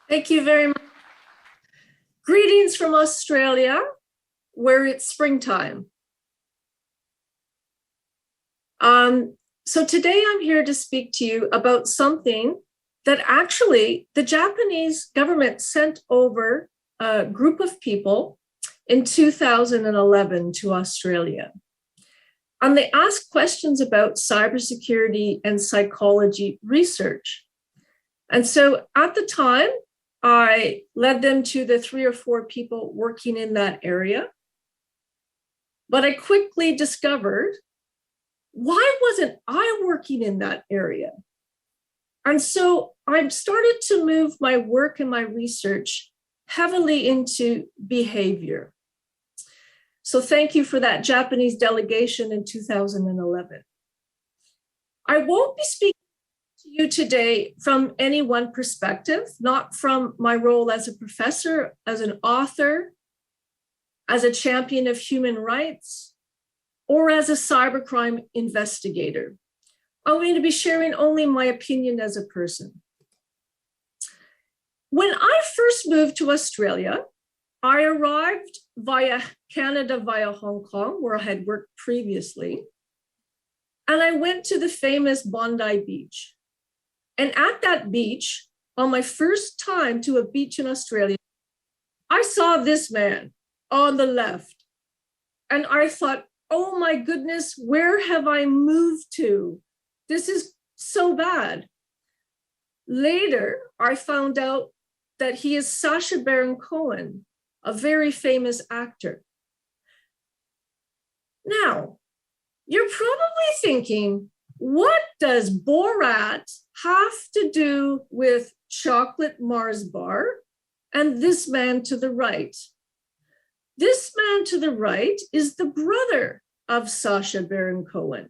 Thank you very much. Greetings from Australia, where it's springtime. So today I'm here to speak to you about something that actually the Japanese government sent over a group of people in 2011 to Australia. And they asked questions about cybersecurity and psychology research. And so at the time, I led them to the 3 or 4 people working in that area. But I quickly discovered, why wasn't I working in that area? And so I started to move my work and my research heavily into behavior. So thank you for that Japanese delegation in 2011. I won't be speaking to you today from any one perspective, not from my role as a professor, as an author, as a champion of human rights, or as a cybercrime investigator. I'm going to be sharing only my opinion as a person. When I first moved to Australia, I arrived via Canada, via Hong Kong, where I had worked previously. And I went to the famous Bondi Beach. And at that beach, on my first time to a beach in Australia, I saw this man on the left. And I thought, oh my goodness, where have I moved to? This is so bad. Later, I found out that he is Sacha Baron Cohen, a very famous actor. Now, you're probably thinking, what does Borat have to do with chocolate Mars bar and this man to the right? This man to the right is the brother of Sacha Baron Cohen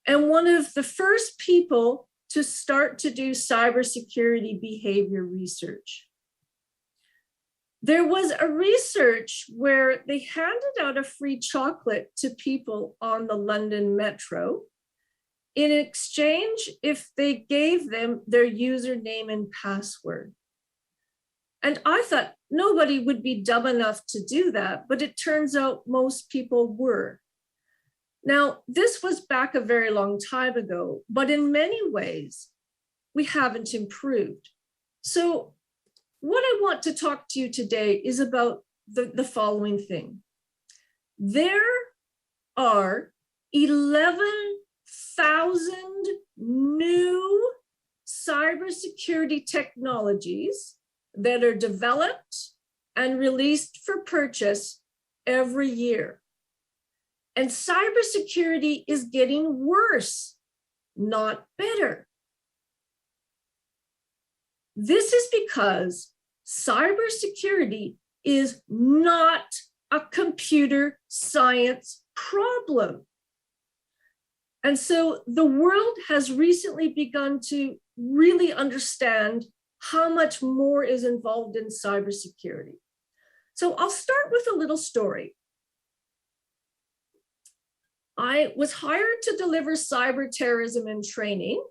and one of the first people to start to do cybersecurity behavior research. There was a research where they handed out a free chocolate to people on the London Metro in exchange if they gave them their username and password. And I thought nobody would be dumb enough to do that, but it turns out most people were. Now, this was back a very long time ago, but in many ways, we haven't improved. So what I want to talk to you today is about the following thing. There are 11,000 new cybersecurity technologies that are developed and released for purchase every year. And cybersecurity is getting worse, not better. This is because cybersecurity is not a computer science problem. And so the world has recently begun to really understand how much more is involved in cybersecurity. So I'll start with a little story. I was hired to deliver cyber terrorism and training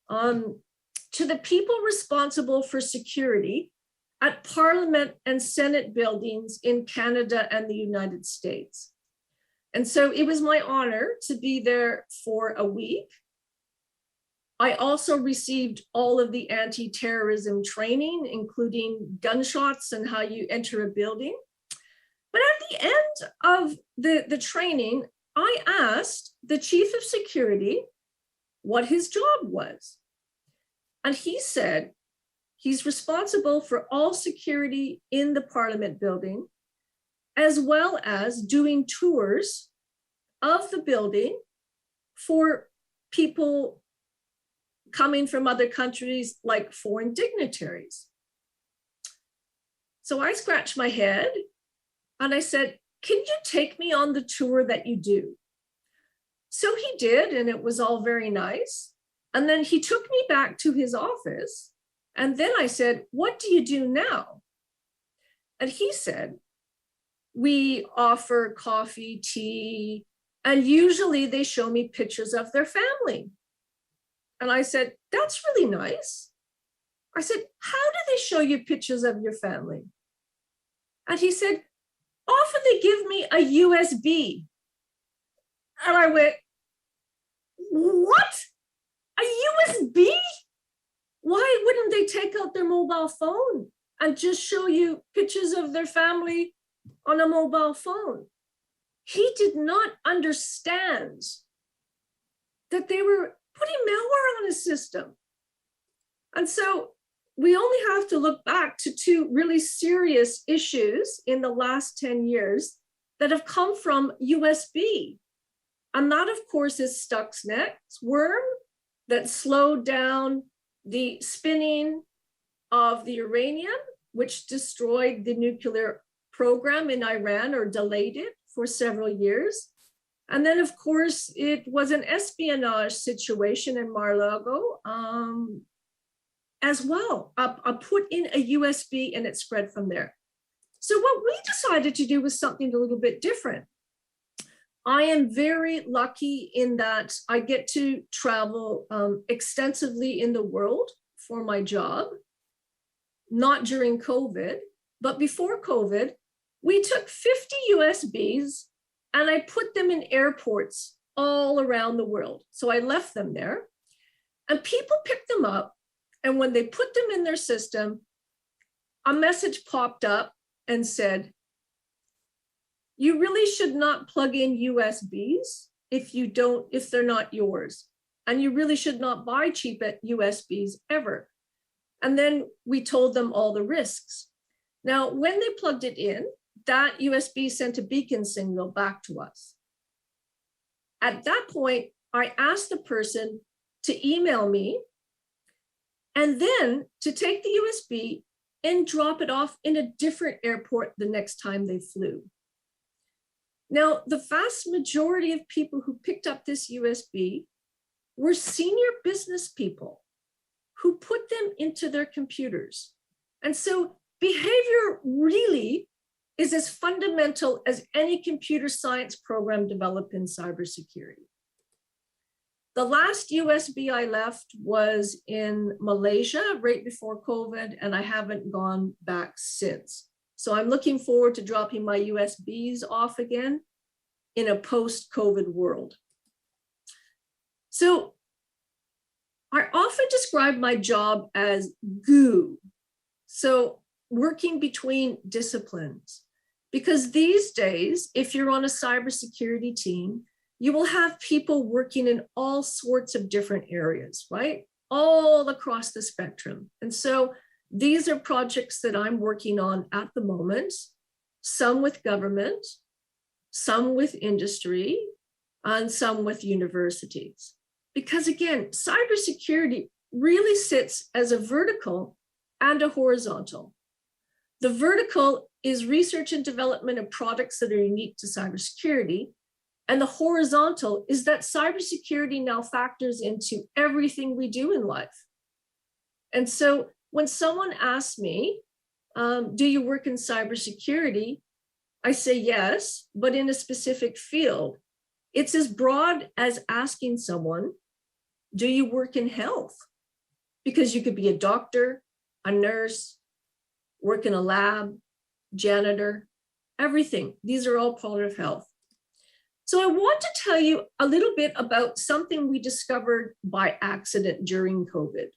to the people responsible for security at Parliament and Senate buildings in Canada and the United States. And so it was my honor to be there for a week. I also received all of the anti-terrorism training, including gunshots and how you enter a building. But at the end of the training, I asked the chief of security what his job was. And he said he's responsible for all security in the Parliament building, as well as doing tours of the building for people coming from other countries, like foreign dignitaries. So I scratched my head and I said, can you take me on the tour that you do? So he did, and it was all very nice. And then he took me back to his office. And then I said, what do you do now? And he said, we offer coffee, tea, and usually they show me pictures of their family. And I said, that's really nice. I said, how do they show you pictures of your family? And he said, often they give me a USB. And I went, what? A USB? Why wouldn't they take out their mobile phone and just show you pictures of their family on a mobile phone? He did not understand that they were putting malware on his system. And so we only have to look back to two really serious issues in the last 10 years that have come from USB. And that, of course, is Stuxnet's worm that slowed down the spinning of the uranium, which destroyed the nuclear program in Iran or delayed it for several years. And then, of course, it was an espionage situation in Mar-a-Lago as well. I put in a USB and it spread from there. So what we decided to do was something a little bit different. I am very lucky in that I get to travel extensively in the world for my job, not during COVID, but before COVID. We took 50 USBs and I put them in airports all around the world. So I left them there and people picked them up. And when they put them in their system, a message popped up and said, you really should not plug in USBs if they're not yours. And you really should not buy cheap USBs ever. And then we told them all the risks. Now, when they plugged it in, that USB sent a beacon signal back to us. At that point, I asked the person to email me and then to take the USB and drop it off in a different airport the next time they flew. Now, the vast majority of people who picked up this USB were senior business people who put them into their computers. And so behavior really is as fundamental as any computer science program developed in cybersecurity. The last USB I left was in Malaysia right before COVID, and I haven't gone back since. So I'm looking forward to dropping my USBs off again in a post-COVID world. So I often describe my job as glue. So working between disciplines, because these days, if you're on a cybersecurity team, you will have people working in all sorts of different areas, right? All across the spectrum. And so these are projects that I'm working on at the moment, some with government, some with industry, and some with universities. Because again, cybersecurity really sits as a vertical and a horizontal. The vertical is research and development of products that are unique to cybersecurity. And the horizontal is that cybersecurity now factors into everything we do in life. And so when someone asks me, do you work in cybersecurity? I say yes, but in a specific field. It's as broad as asking someone, do you work in health? Because you could be a doctor, a nurse, work in a lab, janitor, everything. These are all part of health. So I want to tell you a little bit about something we discovered by accident during COVID.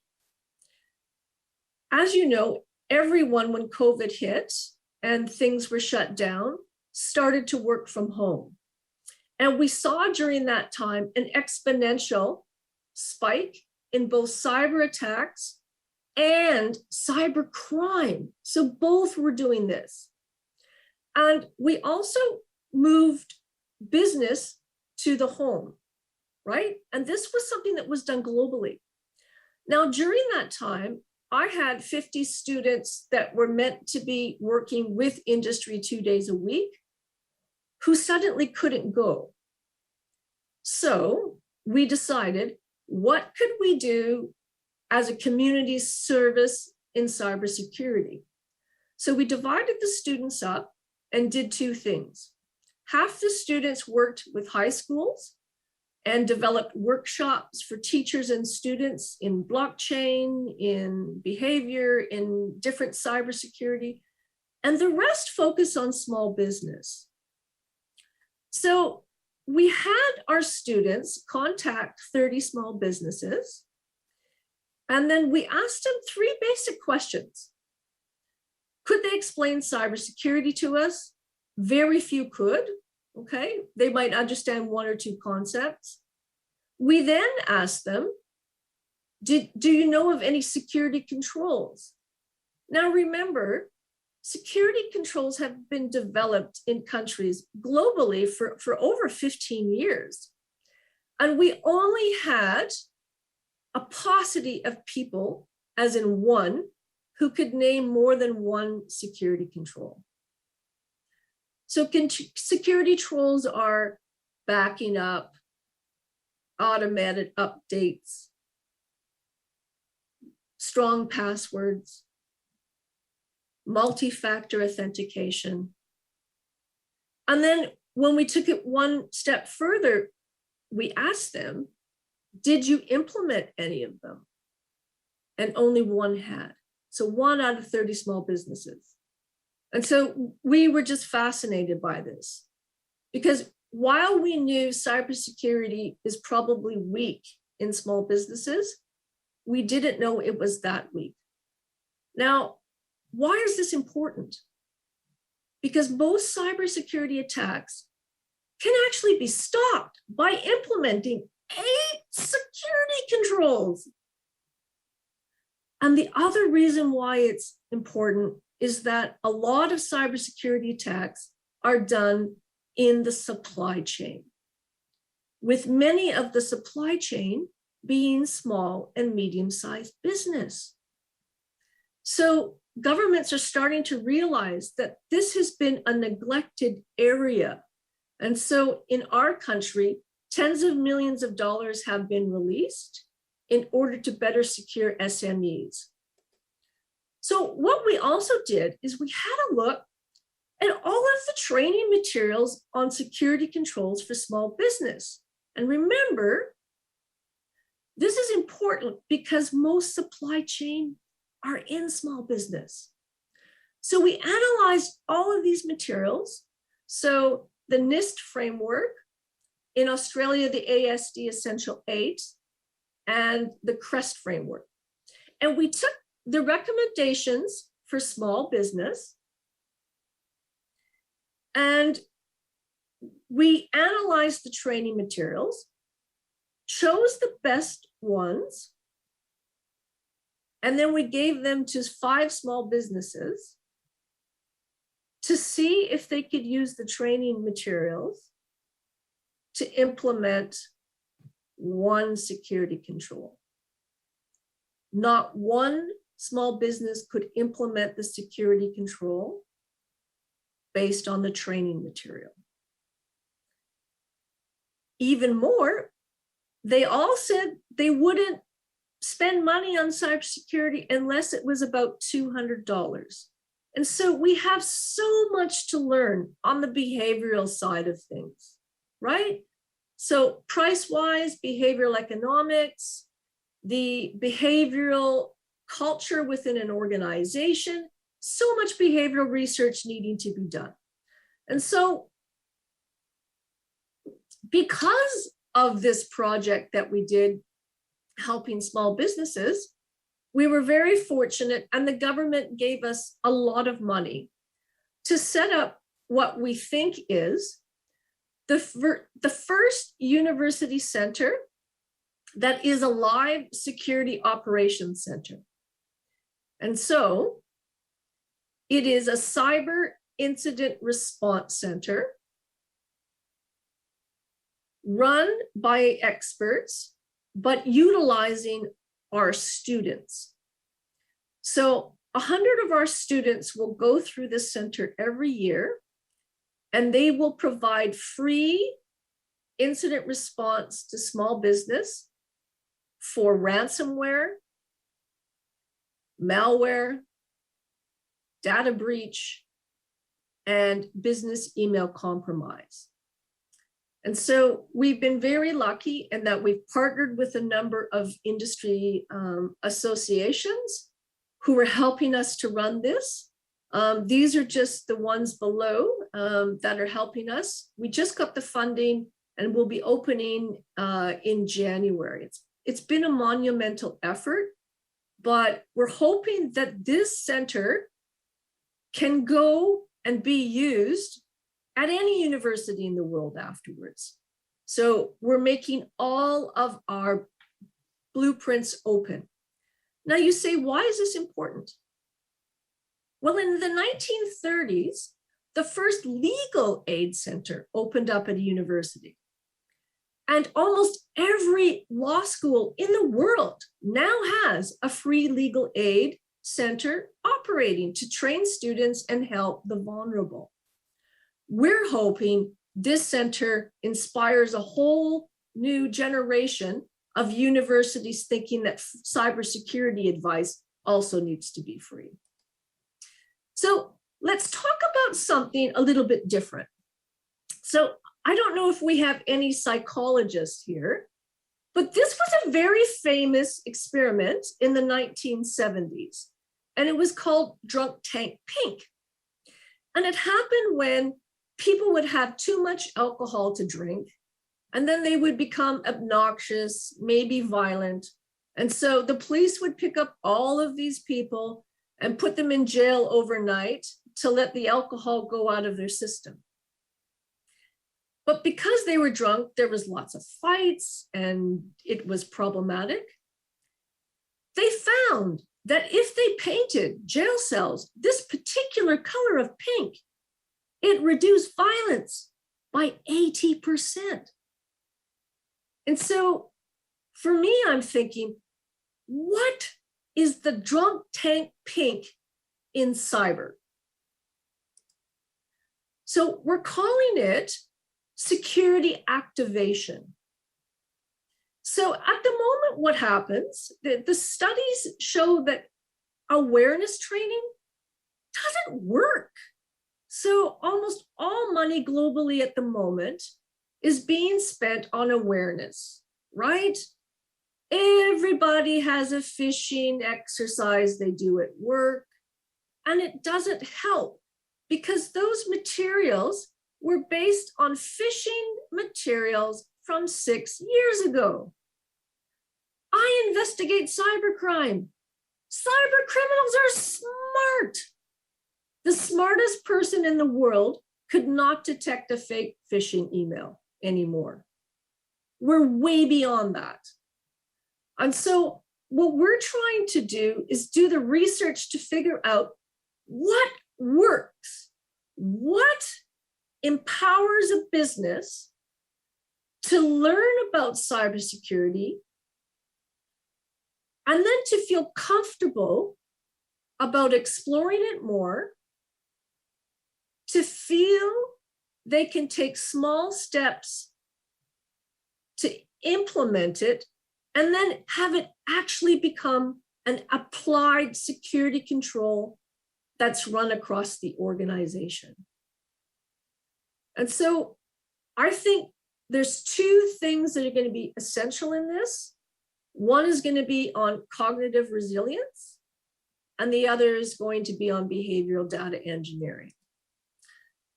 As you know, everyone, when COVID hit and things were shut down, started to work from home. And we saw during that time an exponential spike in both cyber attacks and cybercrime. So both were doing this. And we also moved business to the home, right? And this was something that was done globally. Now, during that time, I had 50 students that were meant to be working with industry 2 days a week who suddenly couldn't go. So we decided, what could we do as a community service in cybersecurity? So we divided the students up and did two things. Half the students worked with high schools and developed workshops for teachers and students in blockchain, in behavior, in different cybersecurity, and the rest focus on small business. So we had our students contact 30 small businesses, and then we asked them 3 basic questions. Could they explain cybersecurity to us? Very few could, okay? They might understand 1 or 2 concepts. We then asked them, do you know of any security controls? Now remember, security controls have been developed in countries globally for over 15 years. And we only had a paucity of people, as in 1, who could name more than 1 security control. So security controls are backing up, automated updates, strong passwords, multi-factor authentication. And then when we took it 1 step further, we asked them, did you implement any of them? And only 1 had. So 1 out of 30 small businesses. And so we were just fascinated by this, because while we knew cybersecurity is probably weak in small businesses, we didn't know it was that weak. Now, why is this important? Because most cybersecurity attacks can actually be stopped by implementing 8 security controls. And the other reason why it's important is that a lot of cybersecurity attacks are done in the supply chain, with many of the supply chain being small and medium-sized business. So governments are starting to realize that this has been a neglected area. And so in our country, tens of millions of dollars have been released in order to better secure SMEs. So what we also did is we had a look at all of the training materials on security controls for small business. And remember, this is important because most supply chain are in small business. So we analyzed all of these materials. So the NIST framework, in Australia, the ASD Essential 8, and the CREST framework. And we took the recommendations for small business and we analyzed the training materials, chose the best ones, and then we gave them to 5 small businesses to see if they could use the training materials to implement 1 security control. Not 1 small business could implement the security control based on the training material. Even more, they all said they wouldn't spend money on cybersecurity unless it was about $200. And so we have so much to learn on the behavioral side of things, right? So price-wise, behavioral economics, the behavioral culture within an organization, so much behavioral research needing to be done. And so because of this project that we did helping small businesses, we were very fortunate, and the government gave us a lot of money to set up what we think is the first university center that is a live security operations center. And so it is a cyber incident response center run by experts, but utilizing our students. So 100 of our students will go through this center every year, and they will provide free incident response to small business for ransomware, malware, data breach, and business email compromise. And so we've been very lucky in that we've partnered with a number of industry associations who are helping us to run this. These are just the ones below that are helping us. We just got the funding and we'll be opening in January. It's been a monumental effort, but we're hoping that this center can go and be used at any university in the world afterwards. So we're making all of our blueprints open. Now you say, why is this important? Well, in the 1930s, the first legal aid center opened up at a university. And almost every law school in the world now has a free legal aid center operating to train students and help the vulnerable. We're hoping this center inspires a whole new generation of universities thinking that cybersecurity advice also needs to be free. So let's talk about something a little bit different. So I don't know if we have any psychologists here, but this was a very famous experiment in the 1970s, and it was called Drunk Tank Pink. And it happened when people would have too much alcohol to drink, and then they would become obnoxious, maybe violent. And so the police would pick up all of these people and put them in jail overnight to let the alcohol go out of their system. But because they were drunk, there was lots of fights and it was problematic. They found that if they painted jail cells this particular color of pink, it reduced violence by 80%. And so for me, I'm thinking, what is the drunk tank pink in cyber? So we're calling it security activation. So at the moment, what happens, the studies show that awareness training doesn't work. So almost all money globally at the moment is being spent on awareness, right? Everybody has a phishing exercise they do at work, and it doesn't help because those materials were based on phishing materials from 6 years ago. I investigate cybercrime. Cyber criminals are smart. The smartest person in the world could not detect a fake phishing email anymore. We're way beyond that. And so what we're trying to do is do the research to figure out what works, what empowers a business to learn about cybersecurity, and then to feel comfortable about exploring it more, to feel they can take small steps to implement it, and then have it actually become an applied security control that's run across the organization. And so I think there's two things that are going to be essential in this. One is going to be on cognitive resilience, and the other is going to be on behavioral data engineering.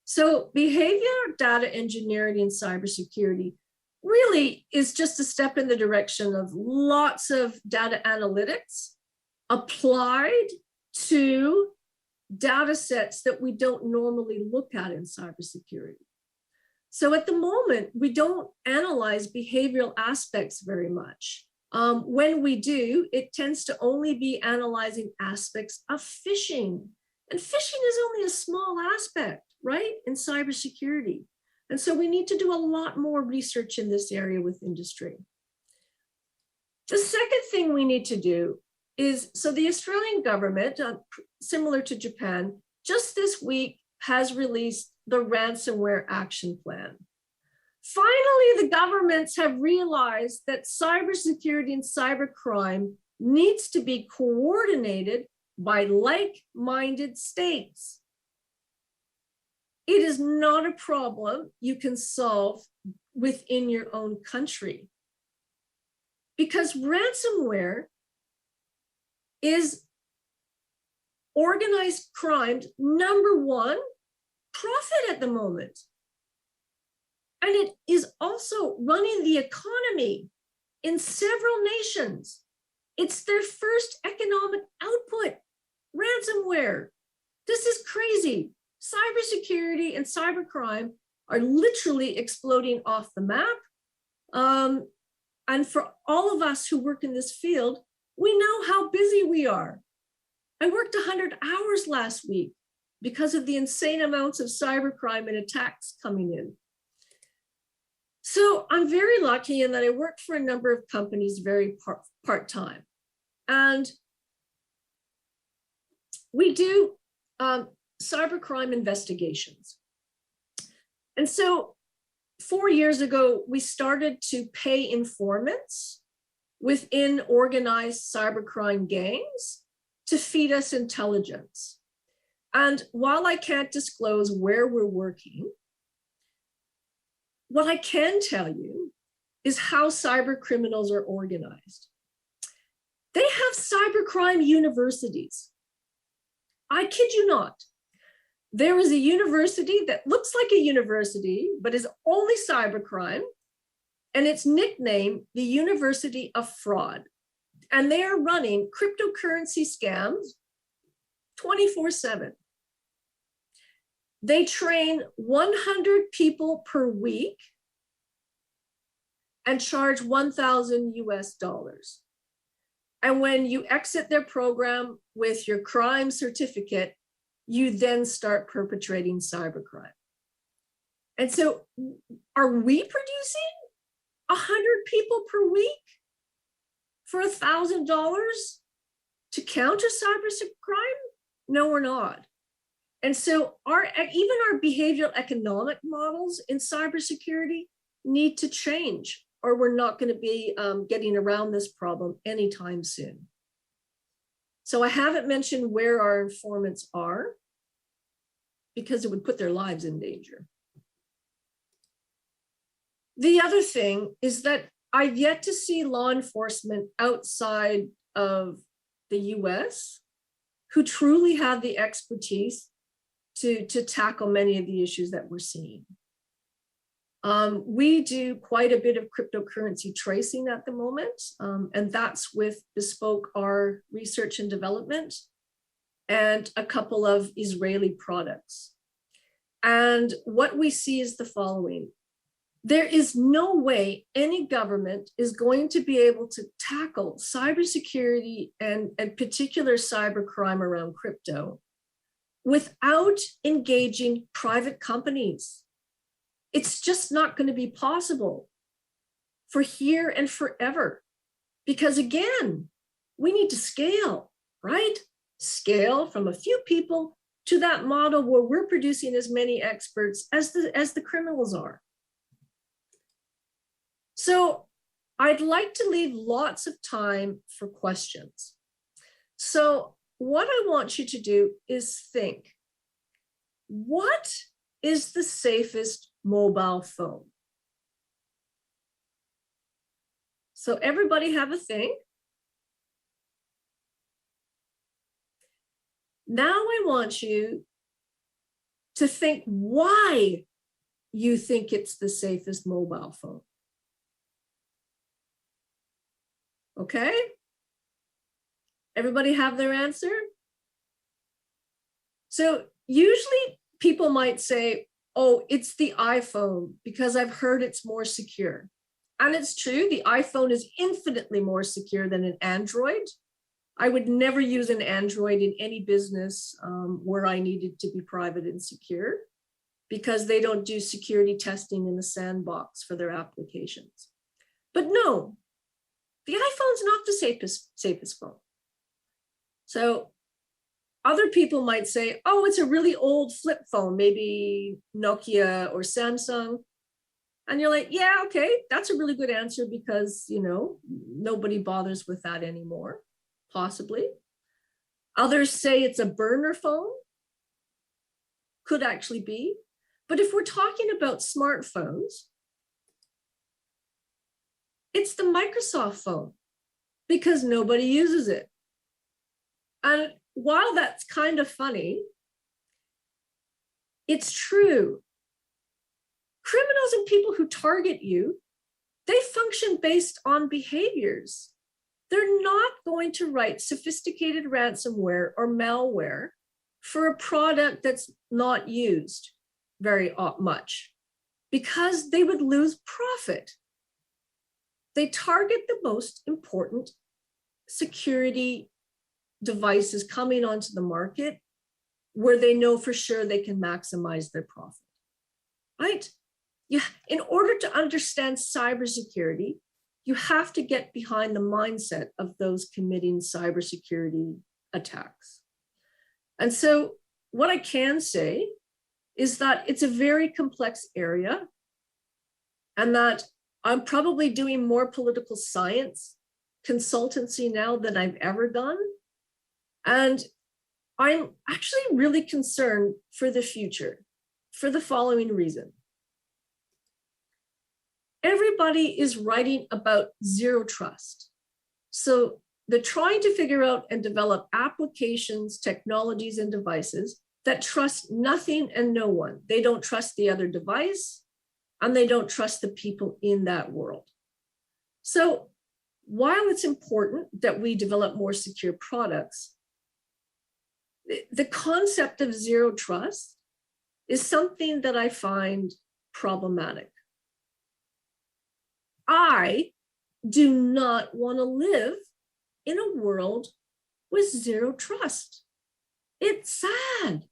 So behavioral data engineering in cybersecurity really is just a step in the direction of lots of data analytics applied to data sets that we don't normally look at in cybersecurity. So at the moment, we don't analyze behavioral aspects very much. When we do, it tends to only be analyzing aspects of phishing. And phishing is only a small aspect, right, in cybersecurity. And so we need to do a lot more research in this area with industry. The second thing we need to do is, so the Australian government, similar to Japan, just this week has released the Ransomware Action Plan. Finally, the governments have realized that cybersecurity and cybercrime needs to be coordinated by like-minded states. It is not a problem you can solve within your own country. Because ransomware is organized crime's #1 profit at the moment. And it is also running the economy in several nations. It's their first economic output, ransomware. This is crazy. Cybersecurity and cybercrime are literally exploding off the map. And for all of us who work in this field, we know how busy we are. I worked 100 hours last week because of the insane amounts of cybercrime and attacks coming in. So I'm very lucky in that I work for a number of companies very part-time. And we do cybercrime investigations. And so 4 years ago, we started to pay informants within organized cybercrime gangs to feed us intelligence. And while I can't disclose where we're working, what I can tell you is how cyber criminals are organized. They have cybercrime universities. I kid you not. There is a university that looks like a university, but is only cybercrime, and it's nicknamed the University of Fraud. And they are running cryptocurrency scams 24/7. They train 100 people per week and charge $1,000 US. And when you exit their program with your crime certificate, you then start perpetrating cybercrime. And so are we producing 100 people per week for $1,000 to counter cybercrime? No, we're not. And so even our behavioral economic models in cybersecurity need to change, or we're not going to be getting around this problem anytime soon. So I haven't mentioned where our informants are because it would put their lives in danger. The other thing is that I've yet to see law enforcement outside of the US who truly have the expertise to tackle many of the issues that we're seeing. We do quite a bit of cryptocurrency tracing at the moment, and that's with Bespoke, our research and development, and a couple of Israeli products. And what we see is the following. There is no way any government is going to be able to tackle cybersecurity and particular cybercrime around crypto without engaging private companies. It's just not going to be possible for here and forever. Because again, we need to scale, right? Scale from a few people to that model where we're producing as many experts as the criminals are. So I'd like to leave lots of time for questions. So what I want you to do is think, what is the safest mobile phone? So everybody have a think. Now I want you to think why you think it's the safest mobile phone. Okay? Everybody have their answer? So usually people might say, oh, it's the iPhone because I've heard it's more secure. And it's true, the iPhone is infinitely more secure than an Android. I would never use an Android in any business where I needed to be private and secure because they don't do security testing in the sandbox for their applications. But no, the iPhone's not the safest phone. So other people might say, oh, it's a really old flip phone, maybe Nokia or Samsung. And you're like, yeah, okay, that's a really good answer because, you know, nobody bothers with that anymore, possibly. Others say it's a burner phone, could actually be. But if we're talking about smartphones, It's the Microsoft phone because nobody uses it. And while that's kind of funny, it's true. Criminals and people who target you, they function based on behaviors. They're not going to write sophisticated ransomware or malware for a product that's not used very much because they would lose profit. They target the most important security devices coming onto the market where they know for sure they can maximize their profit, right? In order to understand cybersecurity, you have to get behind the mindset of those committing cybersecurity attacks. And so what I can say is that it's a very complex area and that I'm probably doing more political science consultancy now than I've ever done. And I'm actually really concerned for the future for the following reason. Everybody is writing about zero trust. So they're trying to figure out and develop applications, technologies, and devices that trust nothing and no one. They don't trust the other device, and they don't trust the people in that world. So while it's important that we develop more secure products, the concept of zero trust is something that I find problematic. I do not want to live in a world with zero trust. It's sad.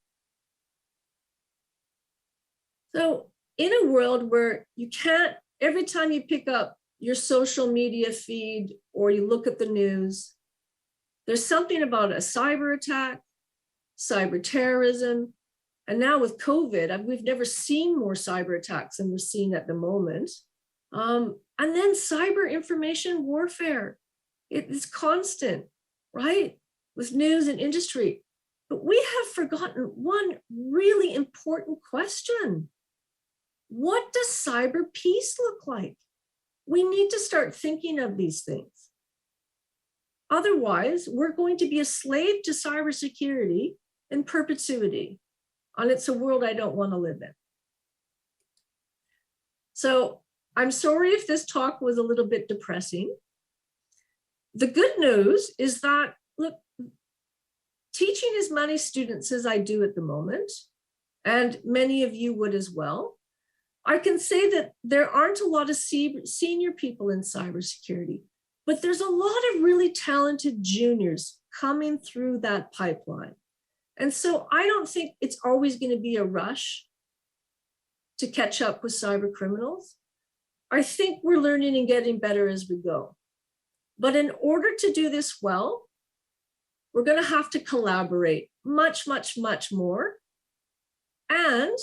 So in a world where you can't, every time you pick up your social media feed or you look at the news, there's something about a cyber attack, cyber terrorism, and now with COVID, we've never seen more cyber attacks than we're seeing at the moment. And then cyber information warfare. It is constant, right? With news and industry. But we have forgotten one really important question. What does cyber peace look like? We need to start thinking of these things. Otherwise, we're going to be a slave to cybersecurity in perpetuity. And it's a world I don't want to live in. So I'm sorry if this talk was a little bit depressing. The good news is that, look, teaching as many students as I do at the moment, and many of you would as well, I can say that there aren't a lot of senior people in cybersecurity, but there's a lot of really talented juniors coming through that pipeline. And so I don't think it's always going to be a rush to catch up with cyber criminals. I think we're learning and getting better as we go. But in order to do this well, we're going to have to collaborate much, much, much more. And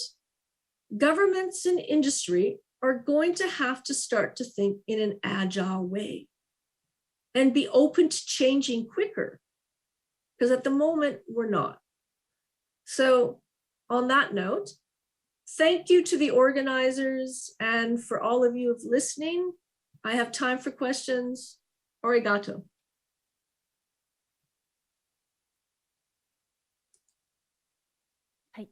governments and industry are going to have to start to think in an agile way and be open to changing quicker. Because at the moment, we're not. So on that note, thank you to the organizers and for all of you listening. I have time for questions. Arigato. はい、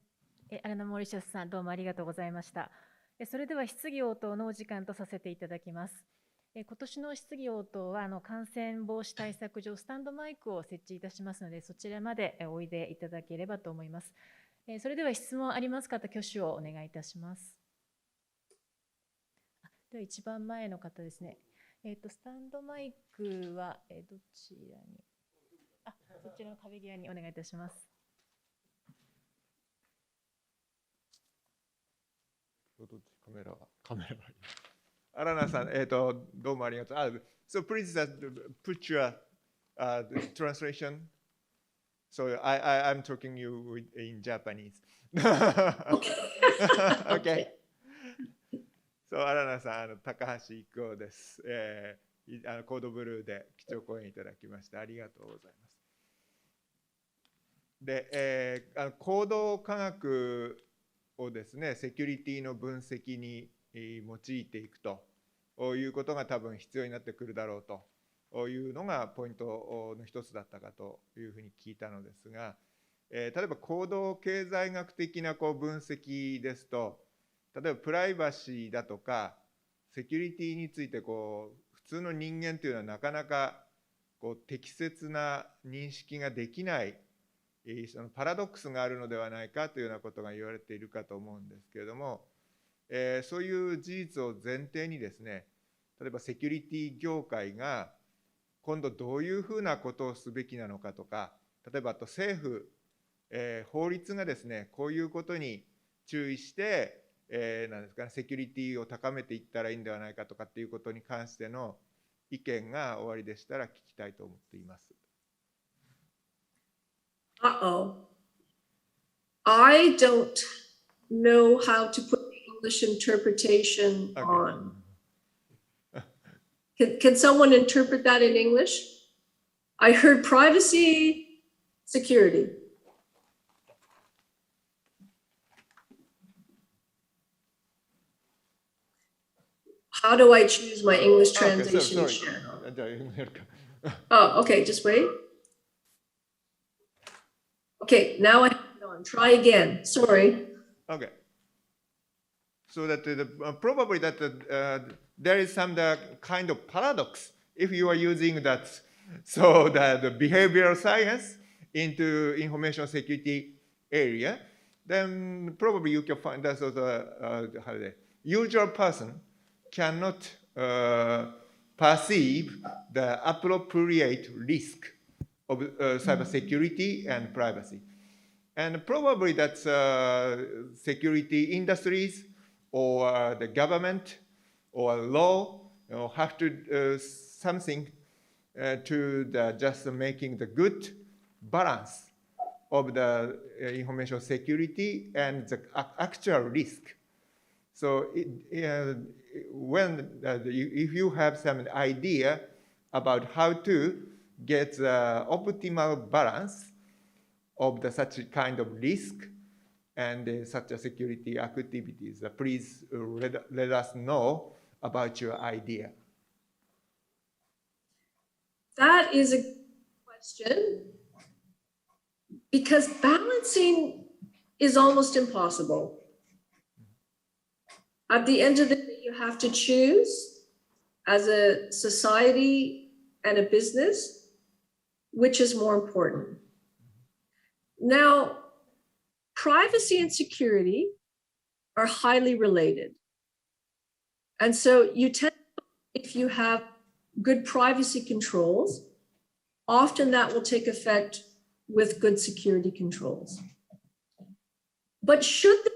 アラナ・モーリシャスさん、どうもありがとうございました。それでは質疑応答のお時間とさせていただきます。今年の質疑応答は感染防止対策上スタンドマイクを設置いたしますので、そちらまでおいでいただければと思います。それでは質問あります方、挙手をお願いいたします。では一番前の方ですね。スタンドマイクはどちらに、そちらの壁際にお願いいたします。カメラはアラナさん、どうもありがとう。So please put your translation. So I'm talking you in Japanese. Okay. So アラナさん、高橋郁夫です。コードブルーで基調講演いただきましてありがとうございます。で、行動科学をですね、セキュリティの分析に用いていくということが多分必要になってくるだろうというのがポイントの一つだったかというふうに聞いたのですが、例えば行動経済学的な分析ですと、例えばプライバシーだとかセキュリティについて普通の人間というのはなかなか適切な認識ができない、そのパラドックスがあるのではないかというようなことが言われているかと思うんですけれども、そういう事実を前提にですね、例えばセキュリティ業界が今度どういうふうなことをすべきなのかとか、例えばあと政府、法律がですね、こういうことに注意して、なんですかね、セキュリティを高めていったらいいんではないかとかっていうことに関しての意見がおありでしたら聞きたいと思っています。Uh-oh. I don't know how to put the English interpretation on. Can someone interpret that in English? I heard privacy, security. How do I choose my English translation channel? Oh, okay, just wait. Okay, now I have it on. Try again. Sorry. Okay. So that probably that there is some kind of paradox if you are using that. So that the behavioral science into information security area, then probably you can find that the usual person cannot perceive the appropriate risk of cybersecurity and privacy. And probably that's security industries or the government or law have to do something to just making the good balance of the information security and the actual risk. So if you have some idea about how to get the optimal balance of such kind of risk and such a security activities, please let us know about your idea. That is a good question, because balancing is almost impossible. At the end of the day, you have to choose as a society and a business, which is more important. Now, privacy and security are highly related. And so you tend, if you have good privacy controls, often that will take effect with good security controls. But should this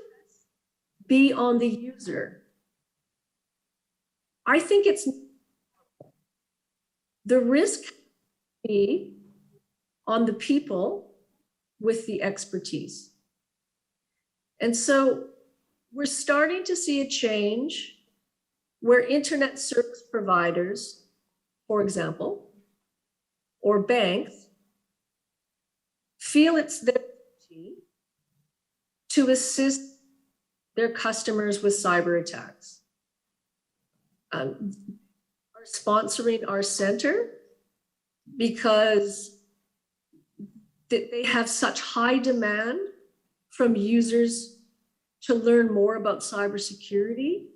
be on the user? I think it's the risk be on the people with the expertise. And so we're starting to see a change where internet service providers, for example, or banks, feel it's their duty to assist their customers with cyber attacks. Are sponsoring our center because they have such high demand from users to learn more about cybersecurity,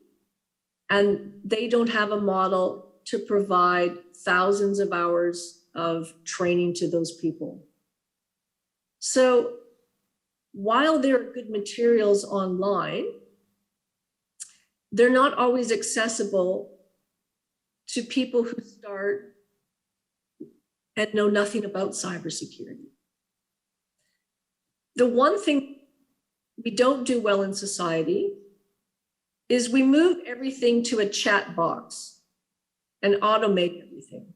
and they don't have a model to provide thousands of hours of training to those people. So while there are good materials online, they're not always accessible to people who start and know nothing about cybersecurity. The one thing we don't do well in society is we move everything to a chat box and automate everything.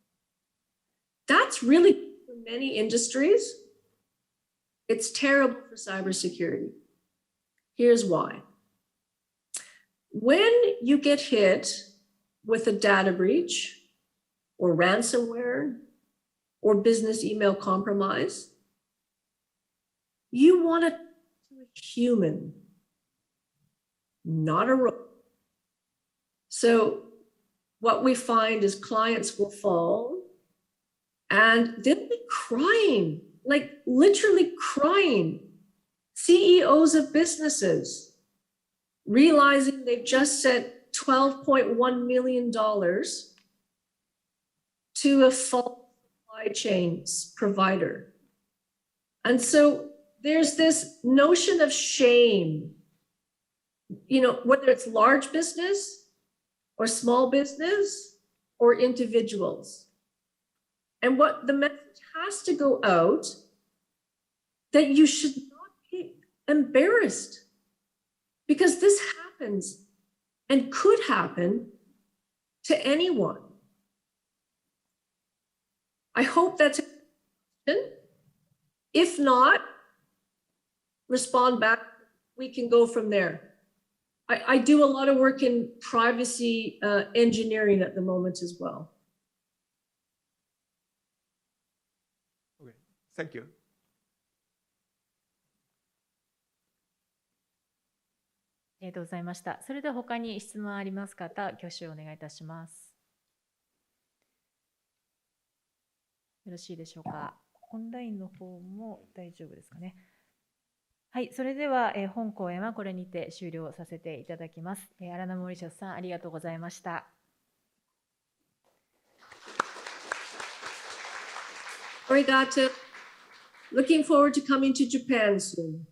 That's really, for many industries, it's terrible for cybersecurity. Here's why. When you get hit with a data breach or ransomware or business email compromise, you want to talk to a human, not a robot. So what we find is clients will fall and they'll be crying, like literally crying. CEOs of businesses realizing they've just sent $12.1 million to a false supply chains provider. And so there's this notion of shame, you know, whether it's large business or small business or individuals. And what the message has to go out that you should not be embarrassed because this happens and could happen to anyone. I hope that's a question. If not, respond back. We can go from there. I do a lot of work in privacy engineering at the moment as well. Okay, thank you. ありがとうございました。それでは他に質問あります方、挙手をお願いいたします。よろしいでしょうか。オンラインの方も大丈夫ですかね。はい、それでは本講演はこれにて終了させていただきます。アラナ・モーリシャスさん、ありがとうございました。Arigato. Looking forward to coming to Japan soon.